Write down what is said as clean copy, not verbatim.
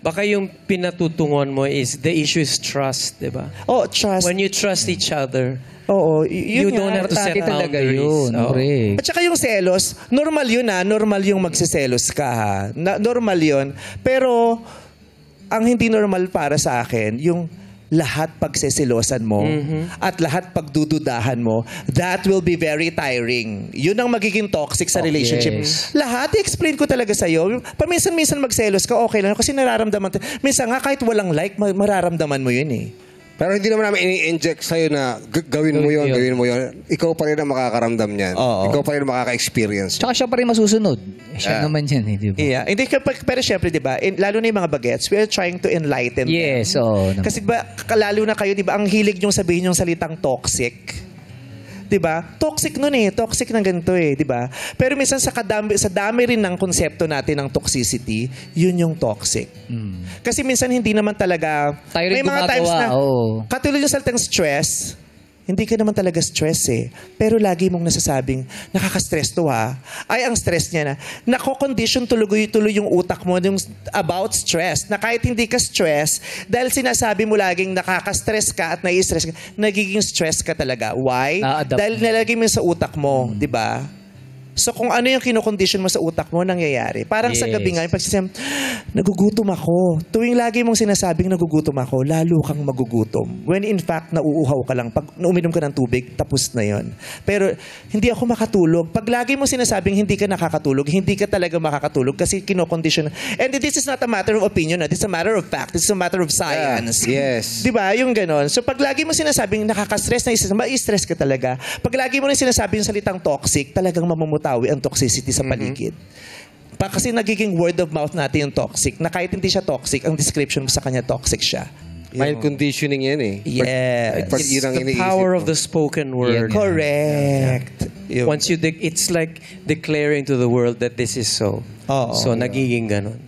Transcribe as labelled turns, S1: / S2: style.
S1: Baka yung pinatutungon mo is the issue is trust, di ba?
S2: Oh, trust.
S1: When you trust each other,
S2: Oo,
S1: you don't have to set
S3: Talaga
S1: boundaries.
S3: yun.
S1: Oo.
S3: Correct.
S2: At saka yung selos, normal yun normal yung magsiselos ka ha. Normal yun. Pero, ang hindi normal para sa akin, yung lahat pagseselosan mo at lahat pagdududahan mo, that will be very tiring. Yun ang magiging toxic sa relationship.
S3: yes.
S2: Lahat, i-explain ko talaga sa'yo. Paminsan-minsan magselos ka, okay lang. Kasi nararamdaman. Minsan nga, kahit walang like, mararamdaman mo yun eh.
S4: Pero hindi naman namin ini-inject sa'yo na gawin mo yun, gawin mo yun. Ikaw pa rin ang makakaramdam niyan.
S2: Oo.
S4: Ikaw pa rin ang makaka-experience.
S3: Tsaka siya pa rin masusunod. Siya naman yan, di ba?
S2: Yeah. Hindi, pero syempre, di ba, lalo na yung mga bagets, we are trying to enlighten them.
S3: Yes, oo.
S2: Kasi ba, lalo na kayo, di ba, ang hilig niyong sabihin yung salitang toxic. Di ba? Toxic nun eh. Toxic ng ganito eh. Di ba? Pero minsan sa dami rin ng konsepto natin ng toxicity, yun yung toxic. Kasi minsan hindi naman talaga...
S3: Tayo rin
S2: may mga times
S3: gumagawa,
S2: na...
S3: oo.
S2: Katulad yung salitang stress, hindi ka naman talaga stress eh. Pero lagi mong nasasabing, nakaka-stress to ha. Ay, ang stress niya na. Nako-condition tuloy yung utak mo yung about stress. Na kahit hindi ka stress, dahil sinasabi mo laging nakaka-stress ka at nai-stress ka, nagiging stress ka talaga. Why?
S3: Na-adapt
S2: Dahil nilagay mo sa utak mo, di ba? So kung ano yung kinocondition mo sa utak mo, nangyayari. Parang sa gabi nga, yung pagsasabi, nagugutom ako. Tuwing lagi mong sinasabing nagugutom ako, lalo kang magugutom. When in fact, nauuhaw ka lang. Pag uminom ka ng tubig, tapos na yon. Pero hindi ako makatulog. Pag lagi mong sinasabing hindi ka nakakatulog, hindi ka talaga makakatulog kasi kinocondition. And this is not a matter of opinion. This is a matter of fact. This is a matter of science.
S4: Yes.
S2: Di ba? Yung ganon. So pag lagi mo sinasabing nakaka-stress na ma-stress ka talaga. Pag lagi mo rin sinasabing yung salitang toxic, talagang mamumutawi ang toxicity sa paligid. Kasi nagiging word of mouth natin yung toxic, na kahit hindi siya toxic, ang description mo sa kanya toxic siya.
S4: Mind conditioning yan eh.
S2: Yes.
S4: Pag
S1: It's
S4: yun ang
S1: the
S4: iniisip
S1: power
S4: mo.
S1: of the spoken word.
S2: Correct.
S1: Once you, it's like declaring to the world that this is so.
S2: Oo.
S1: So, nagiging ganon.